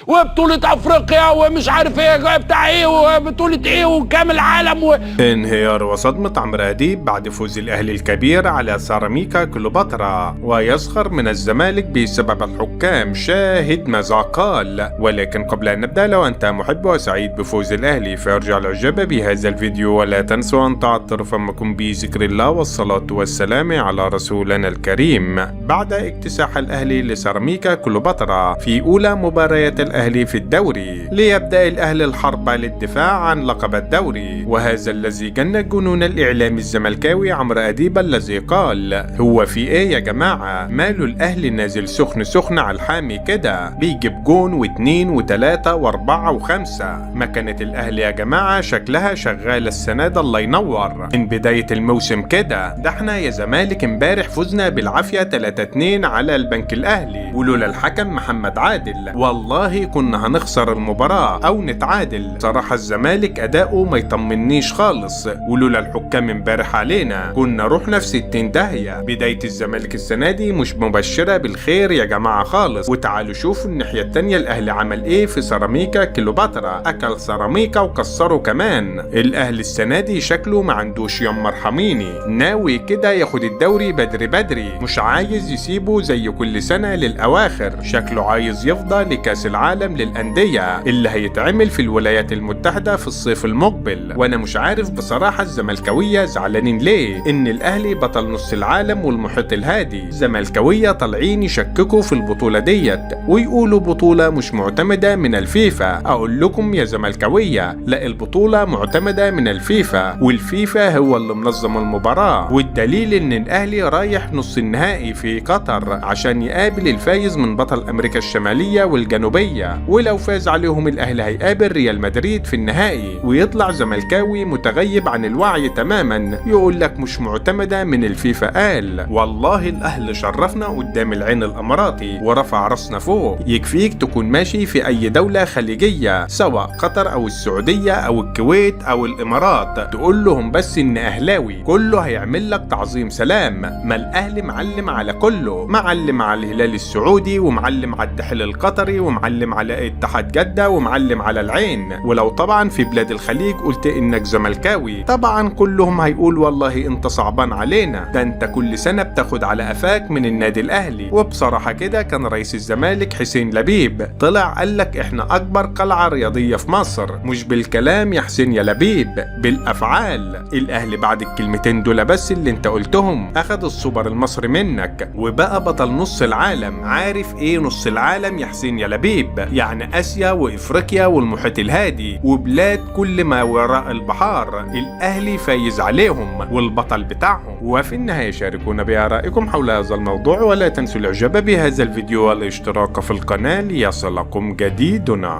وبطولة افريقيا ومش عارف ايه بتاع ايه وبطولة ايه وكامل العالم انهيار وصدمة عمرو اديب بعد فوز الاهلي الكبير على سيراميكا كليوباترا، ويسخر من الزمالك بسبب الحكام، شاهد ماذا قال. ولكن قبل ان نبدا، لو انت محب وسعيد بفوز الاهلي فارجع الاعجاب بهذا الفيديو، ولا تنسوا ان تعطروا فمكم بذكر الله والصلاة والسلام على رسولنا الكريم. بعد اكتساح الاهلي لسيراميكا كليوباترا في اولى مباريات الاهلي في الدوري، ليبدا الاهلي الحرب للدفاع عن لقب الدوري، وهذا الذي جن جنون الاعلام الزملكاوي عمرو اديب الذي قال: هو في ايه يا جماعه؟ ماله الاهلي نازل سخن سخن على الحامي كده، بيجيب جون واثنين وثلاثه واربعه وخمسه. ما كانت الاهلي يا جماعه شكلها شغاله السنه ده، الله ينور، من بدايه الموسم كده. ده احنا يا زمالك امبارح فزنا بالعافيه 3-2 على البنك الاهلي، ولولا الحكم محمد عادل والله كنا هنخسر المباراه او نتعادل. صراحه الزمالك اداؤه ما يطمنيش خالص، ولولا الحكام امبارح علينا كنا رحنا في 60 داهيه. بدايه الزمالك السنه دي مش مبشره بالخير يا جماعه خالص. وتعالوا شوفوا الناحيه التانيه الاهلي عمل ايه في سيراميكا كليوباترا، اكل سيراميكا وكسره كمان. الاهلي السنه دي شكله ما عندوش يا مرحميني، ناوي كده ياخد الدوري بدري بدري، مش عايز يسيبه زي كل سنه للاواخر. شكله عايز يفضى لكاس العالم للانديه اللي هيتعمل في الولايات المتحده في الصيف المقبل. وانا مش عارف بصراحه الزملكاويه زعلانين ليه ان الاهلي بطل نص العالم والمحيط الهادي. الزملكاويه طالعين يشككوا في البطوله ديت ويقولوا بطوله مش معتمده من الفيفا. اقول لكم يا زملكاويه، لا، البطوله معتمده من الفيفا، والفيفا هو اللي منظم المباراه. والدليل ان الاهلي رايح نص النهائي في قطر عشان يقابل الفايز من بطل امريكا الشماليه والجنوبيه، ولو فاز عليهم الاهلي هيقابل ريال مدريد في النهائي. ويطلع زملكاوي متغيب عن الوعي تماما يقول لك مش معتمده من الفيفا. قال والله الاهلي شرفنا قدام العين الاماراتي ورفع راسنا فوق. يكفيك تكون ماشي في اي دوله خليجيه سواء قطر او السعوديه او الكويت او الامارات، تقول لهم بس ان اهلاوي، كله هيعمل لك تعظيم سلام. ما الاهلي معلم على كله، معلم على الهلال السعودي، ومعلم على الدحيل القطري، ومعلم على اتحاد جده، ومعلم على العين. ولو طبعا في بلاد الخليج قلت انك زملكاوي، طبعا كلهم هيقول والله انت صعبان علينا، ده انت كل سنه بتاخد على قفاك من النادي الاهلي. وبصراحه كده كان رئيس الزمالك حسين لبيب طلع قال لك احنا اكبر قلعه رياضيه في مصر، مش بالكلام يا حسين يا لبيب، بالافعال. الاهلي بعد الكلمتين دول بس اللي انت قلتهم اخد السوبر المصري منك وبقى بطل نص العالم. عارف ايه نص العالم يا حسين يا لبيب؟ يعني اسيا وافريقيا والمحيط الهادي وبلاد كل ما وراء البحار، الاهلي فايز عليهم والبطل بتاعهم. وفي النهايه شاركونا بآرائكم حول هذا الموضوع، ولا تنسوا الاعجاب بهذا الفيديو والاشتراك في القناه ليصلكم جديدنا.